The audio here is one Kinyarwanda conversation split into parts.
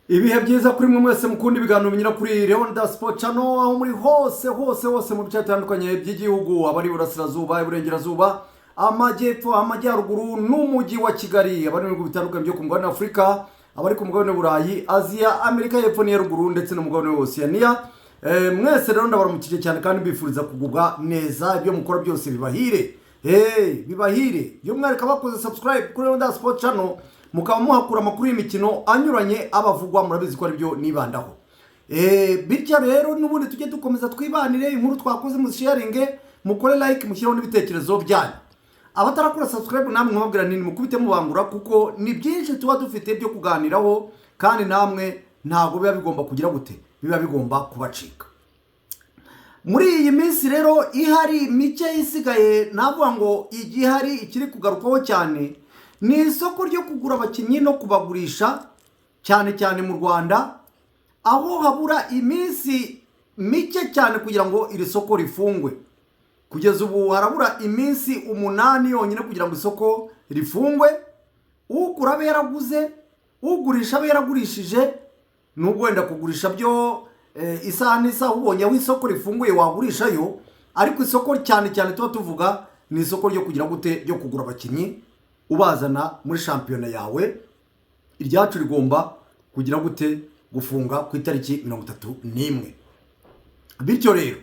Ibihe byiza kuri mwe mwese mukunda ibiganiro binyura kuri Leonda Sport Channel aho muri hose mu bice bitandukanye by'igihugu, abari burasirazuba, iburengerazuba, amajyepfo, amajyaruguru n'umujyi wa Kigali, abari mu bihugu bitandukanye byo ku mugabane wa Afurika, abari ku mugabane w'Uburayi, Aziya, Amerika y'Epfo n'iya ruguru ndetse no mu mugabane wa Oceania. Mwese rero ndabaramukije cyane kandi mbifuriza kugubwa neza, ibyo mukora byose bibahire. Bibahire. By'umwihariko bakoze subscribe kuri Leonda Sport Channel, mukaba muhakura amakuru y'imikino anyuranye abavugwa, murabizi ko ari byo nibandaho. Bityo rero n'ubundi tujye dukomeza twibanire inkuru twakoze mu sharinge, mukore like, mushyiraho n'ibitekerezo byanyu. Abatarakora subscribe namwe nkababwira nini mukubite mubangura, kuko ni byinshi tuba dufite byo kuganiraho kandi namwe ntago biba bigomba kugira gute, biba bigomba kubacika. Muri iyi minsi rero ihari mike isigaye, navuga ngo igihari ikiri kugarukaho cyane ni isoko ryo kugura abakinnyi no kubagurisha, cyane cyane mu Rwanda, aho habura iminsi mike cyane kugira ngo iri soko rifungwe. Kugeza ubu harabura iminsi 8 yonyine kugira ngo isoko rifungwe. Ugura abe yaraguze, ugurisha abe yaragurishije, nubwo wenda kugurisha byo isaha n'isaha ubonye aho isoko rifunguye wagurishayo, ariko isoko cyane cyane tuba tuvuga ni isoko ryo kugira gute, ryo kugura abakinnyi ubazana muri shampiyona yawe. Iryacu rigomba kugira gute, gufunga ku itariki 31. Bityo rero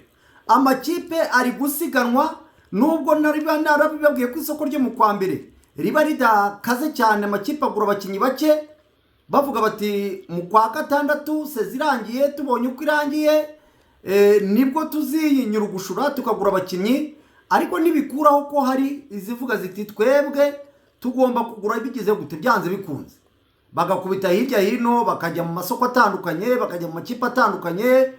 amakipe ari gusiganwa, nubwo narabibabwiye ko isoko ryo mu kwa mbere riba ridakaze cyane, amakipe agura abakinnyi bake, bavuga bati mu kwa gatandatu sezirangiye, tubonye uko irangiye nibwo tuziyinyurugushura tukagura abakinnyi. Ariko nibikuraho ko hari izivuga ziti twebwe tugomba kugura bigize gute, byanze bikunze bagakubita hirya hino, bakajya mu masoko atandukanye, bakajya mu makipe atandukanye,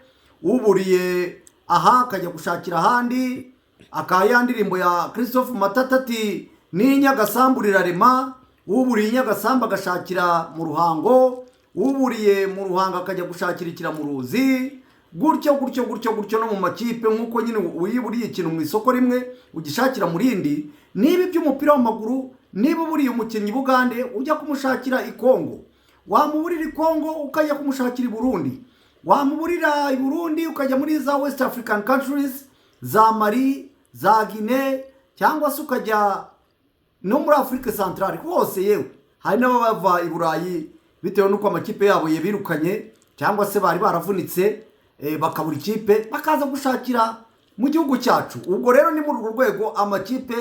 uburiye aha akajya gushakira ahandi. Akaya ndirimbo ya Christophe Matata ati ni Nyagasambu rirarema, uburiye Nyagasambu agashakira mu Ruhango, uburiye mu Ruhango akajya gushakira Ikiramuruzi, gutyo no mu makipe, nkuko nyine uyiburiye ikintu mu isoko rimwe ugishakira mu rindi. Niba iby'umupira w'amaguru, niba uburiye umukinnyi Bugande ujya kumushakira i Kongo, wamuburira i Kongo ukajya kumushakira i Burundi, wamuburira i Burundi ukajya muri za West African countries, za Mali, za Guinea, cyangwa se ukajya no muri Afrique Centrale hose. Yewe hari n'abava i Burayi bitewe n'uko amakipe yabo yebirukanye cyangwa se bari baravunitse, bakabura ikipe bakaza gushakira mu gihugu cyacu. Ubwo rero ni muri urwo rwego amakipe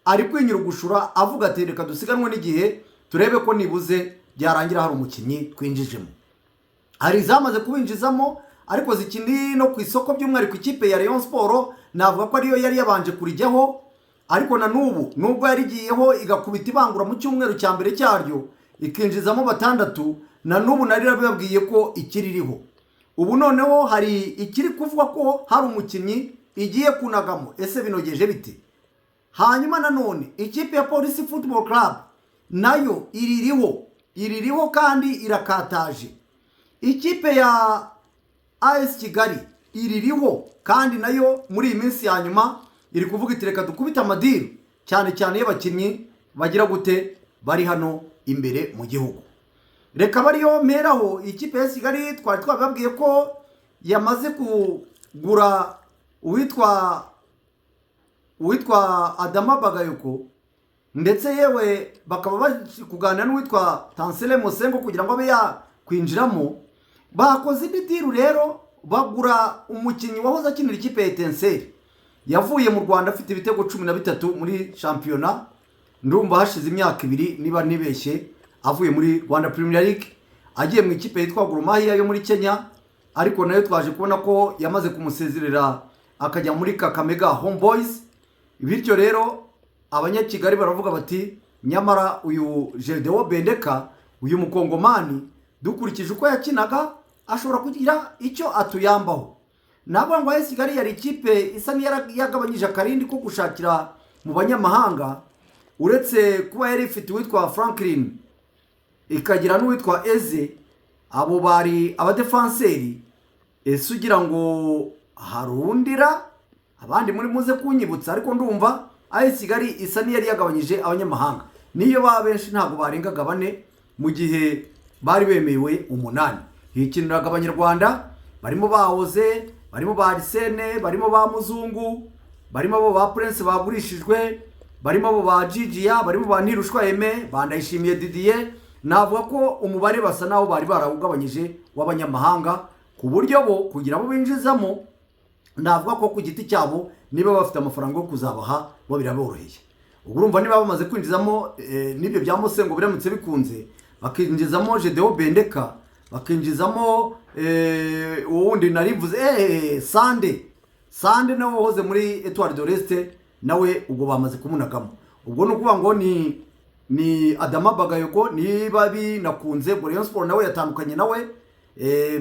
ari kwinyurugushura, avuga ati reka dusiganwe n'igihe turebe ko nibuze byarangira hari umukinnyi twinjijemo. Hari zamaze kubinjizamo, ariko zikindi no ku isoko, by'umwihariko ikipe ya Rayon Sport navuga ko ariyo yari yabanje kurijyaho, ariko na nubu nubwo yarigiyeho igakubita ibangura mu cyumweru cya mbere cyaryo ikinjizamo 6, na nubu nari rabibabwiye ko ikiririho. Ubu noneho hari ikiri kuvuga ko hari umukinnyi igiye kunagamo. Ese binogeje bite? Hanyuma nanone ikipe ya Police Football Club nayo iririho kandi irakataje. Ikipe ya AS Kigali iririho kandi nayo muri iyi minsi ya nyuma iri kuvuga iti reka dukubita amadiri, cyane cyane y'abakinnyi bagira gute, bari hano imbere mu gihugu. Reka bariyo meraho ikipe ya Kigali twari twababwiye ko yamaze kugura uwitwa Adama Bagayoko, ndetse yewe bakaba bari kuganira n'uwitwa Tansele Mosengo kugira ngo abe yakwinjiramo. Bakoze ibidiru rero, bagura umukinnyi wahoze akinira ikipe ya Etincelle, yavuye mu Rwanda afite ibitego 13 muri shampiyona, ndumva hashize imyaka 2 niba nibeshye, avuye muri Rwanda Premier League agiye mu ikipe yitwa Gor Mahia yo muri Kenya. Ariko nayo twaje kubona ko yamaze kumusezerera akajya muri Kakamega Homeboys. Bityo rero abanyakigali baravuga bati nyamara uyu Gedewo Bendeka, uyu mukongomani, dukurikije uko yakinaga ashobora kugira icyo atuyambaho. Nabo ngo AS Kigali yari ikipe isa n'iyagabanyije akarindi ko gushakira mu banyamahanga, uretse kuba yari ifite uwitwa Franklin ikagira n'uwitwa Eze, abo bari abadefenseri. Ese ugira ngo harundira abandi muri muze kunyibutsa, ariko ndumva AS Kigali isa n'iyari yagabanyije abanyamahanga, niyo ba benshi ntabwo barengaga 4, mu gihe bari bemewe 8 hikiniraga abanyarwanda barimo bahoze, barimo ba Arsene, barimo ba Muzungu, barimo abo ba Prince bagurishijwe, barimo abo ba Gigia, barimo ba Ntirushwa Aime, bandayishimiye Didier. Navuga ko umubare basa naho bari barawugabanyije w'abanyamahanga ku buryo bo kugira abo binjizamo, navuga ko ku giti cyabo niba bafite amafaranga yo kuzabaha bo biraboroheye. Ubwo urumva niba bamaze kwinjizamo nibyo bya Musengo biramutse bikunze, bakinjizamo Jedeo Bendeka, bakinjizamo uwundi narivuze Sande nawe wahoze muri Etoile de l'Est, nawe ubwo bamaze kumunagamo. Ubwo nukuvuga ngo ni Adama Bagayogo niba binakunze ngo Rayon Sport nawe yatandukanye nawe,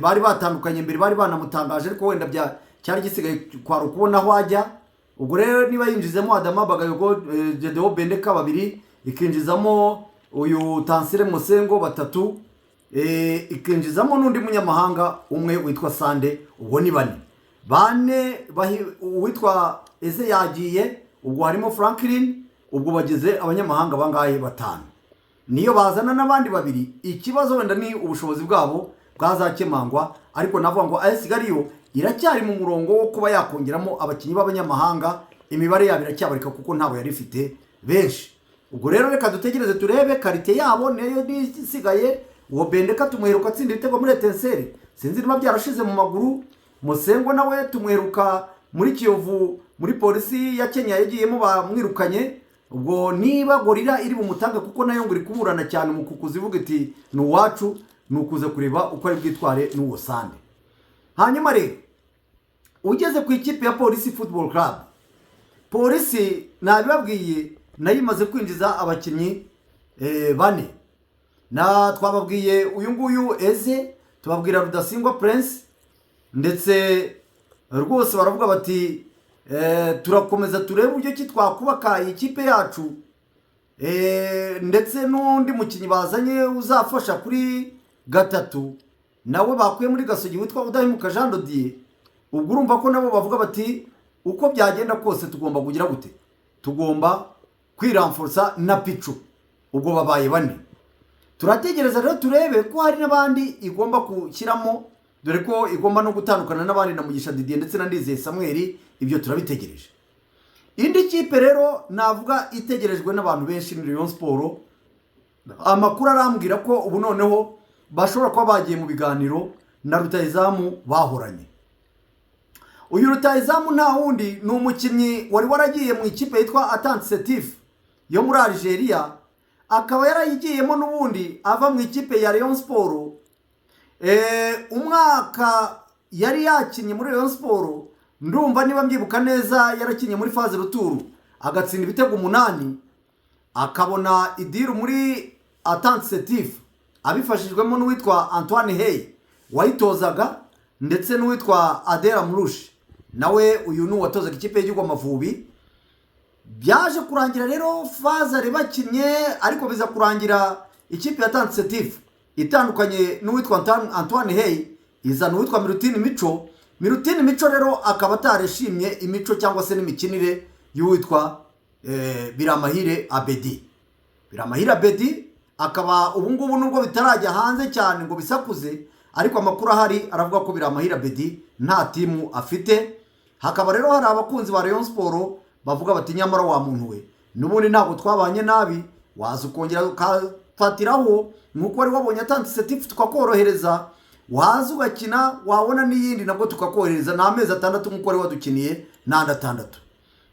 bari batandukanye mbere, bari banamutangaje ariko wenda cyari gisigaye kwaro kubona aho ajya. Ubwo rero niba yinjizemo Adama Bagayogo, Jedeo Bendeka 2, ikinjizamo uyu Tansire Musengo 3, ikinjizamo n'undi munyamahanga umwe witwa Sande, ubwo ni 4 witwa Eze yagiye, ubwo harimo Franklin, ubwo bageze abanyamahanga bangaye 5. Niyo bazana n'abandi 2, ikibazo wenda ni ubushobozi bwabo bwazakemangwa, ariko navuga ngo AS Kigali iracyari mu murongo wo kuba yakongeramo abakinyi b'abanyamahanga, imibare yabo iracyabarika kuko ntabo yari ifite benshi. Ubwo rero reka dutegereze turebe karite yabo neyo isigaye. Uwo Bendeka tumuheruka atsinda ibitego muri Etincelle, sinzi niba byarashize mu maguru. Musengo nawe tumuheruka muri Kiyovu, muri polisi ya Kenya yagiyemo bamwirukanye. Ubwo niba Gorilla iri bumutanga kuko nayo ngo iri kuburana cyane mu kukuzivuga iti ni uwacu, nukuze kureba uko ari bwitware n'uwo Sande. Hanyuma rero ugeze ku ikipe ya Police Football Club, polisi nabibabwiye nayo imaze kwinjiza abakinnyi 4. Na twababwiye uyu nguyu Eze, tubabwira Rudasingwa Prince, ndetse rwose baravuga bati turakomeza turebe uburyo ki twakubaka ikipe yacu, ndetse n'undi mukinnyi bazanye uzafasha kuri 3 nawe bakuye muri Gasogi witwa Udahimuka Jean Dodier. Ubwo urumva ko nabo bavuga bati uko byagenda kose tugomba kugira gute, tugomba kwiramforsa na Pichu. Ubwo babaye 4. Turategereza rero turebe ko hari n'abandi igomba gushyiramo, dore ko igomba no gutandukana n'abandi na Mugisha Didier ndetse na Ndizeye Samuel. Ibyo turabitegereje. Indi kipe rero navuga itegerejwe n'abantu benshi ni Rayon Sport. Amakuru arambwira ko ubu noneho bashobora kuba bagiye mu biganiro na rutayizamu bahoranye. Uyu rutayizamu nta wundi ni umukinnyi wari waragiye mu ikipe yitwa Attente Setif yo muri Algeria, akaba yarayigiyemo n'ubundi ava mu ikipe ya Rayon Sport. Umwaka yari yakinye muri Rayon Sport, ndumva niba mbyibuka neza yarakinye muri phase retour agatsinda ibitego 8, akabona idiru muri Attente Setif abifashijwemo n'uwitwa Antoine Hey wayitozaga, ndetse n'uwitwa Adela Murushi nawe uyu ni watozaga ikipe y'igihugu Amavubi. Byaje kurangira rero phase ari bakinye, ariko biza kurangira ikipe ya Attente Setif itandukanye n'uwitwa Antoine Hey, izana uwitwa Mirutini Mico rero akaba atareshimye imico cyangwa se n'imikinire y'uwitwa Biramahire Abedi. Akaba ubu ngubu nubwo bitarajya hanze cyane ngo bisakuze, ariko amakuru ahari aravuga ko Biramahire Abedi nta timu afite. Hakaba rero hari abakunzi ba Rayon Sport bavuga bati nyamara wa muntu we, nubundi ntabwo twabanye nabi, waza ukongera ukafatiraho nkuko wari wabonye Attente Setif tukakorohereza, waza ugakina wabona n'iyindi nabwo tukakorohereza, na amezi 6 nkuko wari wadukiniye n'andi 6.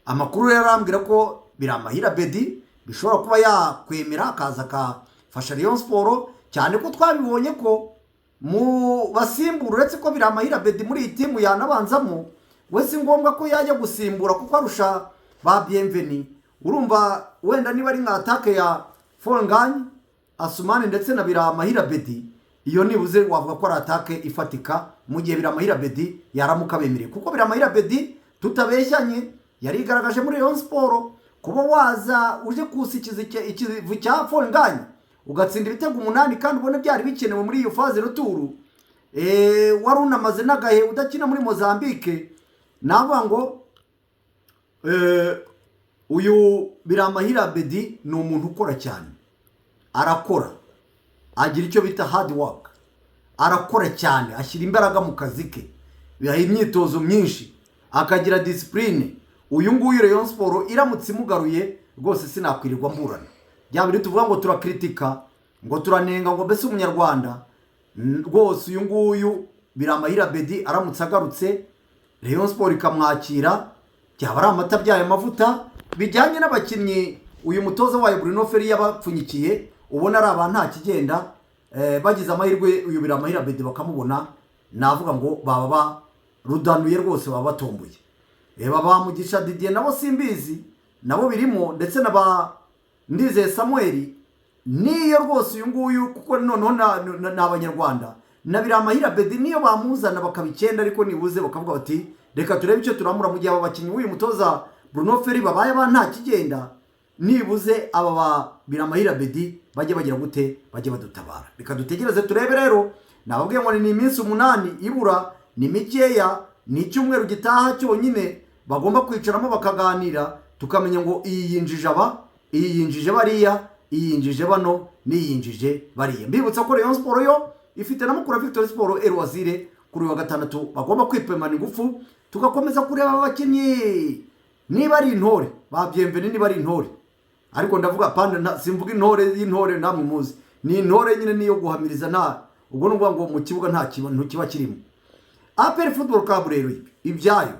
Amakuru rero arambwira ko Biramahire Abedi bishobora kuba yakwemera akaza akafasha Rayon Sport, cyane ko twabibonye ko mu basimbura uretse ko Biramahire Abedi muri iyi timu yanabanzamo, we si ngombwa ko yajya gusimbura kuko arusha ba Bienveni. Urumva wenda niba ari nka attaque ya Folnganye, Asumani ndetse na Biramahire Abedi, iyo nibuze wavuga ko ari attaque ifatika mu gihe Biramahire Abedi yaramuka bemereye, kuko Biramahire Abedi tutabeshyanye yari igaragaje muri Rayon Sport. Kuba waza uje kusikiza ikivu cya Folnganye ugatsinda ibitego 8 kandi ubone byari bikenewe muri iyo phase retour, wari unamaze n'agahe udakina muri Mozambique. Navuga ngo uyu Biramahire Abedi ni umuntu ukora cyane, arakora agira icyo bita hard work, arakora cyane, ashyira imbaraga mu kazi ke, biha imyitozo myinshi, akagira discipline. Uyu nguyu Rayon Sport iramutse imugaruye rwose sinakwirirwa mburana. Byabiri tuvuga ngo turakritika, ngo turanenga, ngo mbese umunyarwanda rwose uyu nguyu Biramahire Abedi aramutse agarutse Rayon Sport ikamwakira, byaba ari amata byayo amavuta. Bijyanye n'abakinnyi uyu mutoza wayo Bruno Ferri yabapfunyikiye, ubona ari abantu nta kigenda, bagize amahirwe uyu Biramahire Abedi bakamubona, navuga ngo baba rudanuye rwose, baba batombuye. Baba Mugisha Didier nabo simbizi, nabo birimo, ndetse n'aba Ndizeye Samuel niyo rwose uyu nguyu, kuko noneho n'abanyarwanda na Biramahire Abedi niyo bamuzana bakabikenda, ariko nibuze bakavuga bati reka turebe icyo turamura mu gihe aba bakinnyi uyu mutoza Bruno Ferri babaye ba nta kigenda, nibuze aba ba Biramahire Abedi bajye bagira gute, bajye badutabara. Reka dutegereze turebe rero. Nababwiye ngo ni iminsi 8 ibura, ni mikeya, ni icyumweru gitaha cyonyine bagomba kwicaramo bakaganira, tukamenya ngo iyi yinjije aba, iyi yinjije bariya, iyi yinjije bano, ni yinjije bariya. Mbibutsa ko Rayon Sport yo ifite na mukura Victory Sport Elwazire kuri wa gatandatu, bagomba kwipemana ingufu, tugakomeza kureba abakinnyi niba ari intore babyemvene, niba ari intore. Ariko ndavuga pande, simvuga intore y'intore namwe muzi, ni intore nyine niyo guhamiriza, nta ubwo n'ubwo ngo mu kibuga nta kintu kiba kirimo. APR Football Club rero ibyayo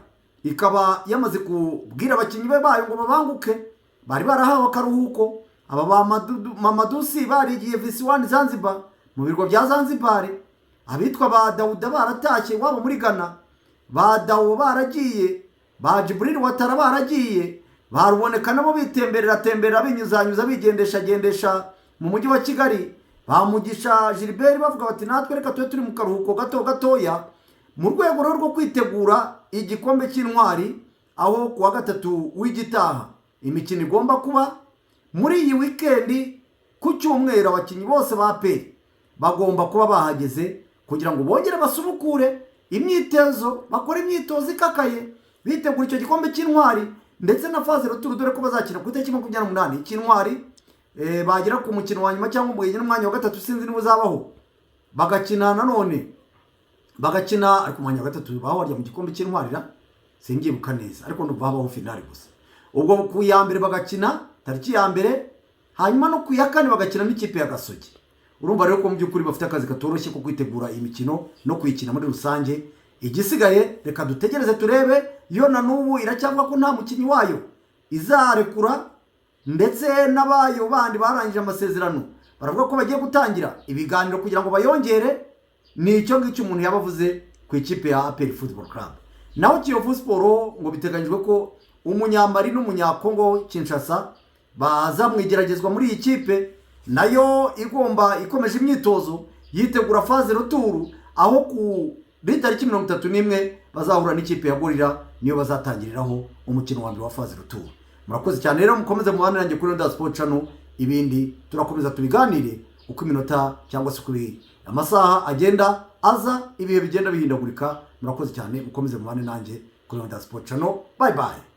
ikaba yamaze kubwira abakinnyi bayo ngo babanguke, bari barahawe akaruhuko. Aba ba Mamadusi barigiye Visiwani Zanzibar, mu birwa bya Zanzibar. Abitwa ba Dawuda baratashye wabo muri Ghana, ba Dawo baragiye, ba Jibril Watara baragiye, baruboneka nabo bitemberera binyuzanyuza bigendesha mu mujyi wa Kigali. Ba Mugisha Gilbert bavuga bati natwe reka turi mu karuhuko gatoya mu rwego rwo kwitegura igikombe cy'intwari, aho kuwa gatatu w'igitaha imikino igomba kuba muri iyi weekend. Ku cyumweru abakinnyi bose ba APR bagomba kuba bahageze kugira ngo bongere basubukure imyitozo, bakora imyitozo ikakaye, bitegura icyo gikombe cy'intwari ndetse na faze retour, dore ko bazakina ku itariki 28 cy'intwari. Bagira ku mukino wa nyuma cyangwa mu mwanya wa gatatu, sinzi niba uzabaho, bagakina nanone, bagakina ariko mwanya wa gatatu bahorya mu gikombe cy'intwarira, singyibuka neza, ariko ndumva habaho finale gusa. Ubwo ku ya mbere bagakina tariki ya mbere, hanyuma no ku ya kane bagakina n'ikipe ya Gasogi. Urumva rero ko mu by'ukuri bafite akazi katoroshye ko kwitegura iyi mikino no kuyikina muri rusange. Igisigaye reka dutegereze turebe, yo na n'ubu iracyavuga ko nta mukinnyi wayo izarekura, ndetse n'abayo bandi barangije amasezerano baravuga ko bagiye gutangira ibiganiro kugira ngo bayongere. Ni icyo ngicyo umuntu yabavuze ku ikipe ya APR Football Club. Naho Kiyovu Sport ngo biteganyijwe ko umunyamari n'umunyakongo Kinshasa baza mwigeragezwa muri iyi kipe, nayo ikomeje imyitozo yitegura faze retour, aho ku tariki 31 bazahura n'ikipe ya Gorilla, niyo bazatangiriraho umukino wa mbere wa faze retour. Murakoze cyane rero, mukomeze mubane nanjye kuri Ronda Sport Channel. Ibindi turakomeza tubiganire uko iminota cyangwa se kuri amasaha agenda aza, ibihe bigenda bihindagurika. Murakoze cyane, mukomeze mubane nanjye kuri Ronda Sport Channel. Bye bye.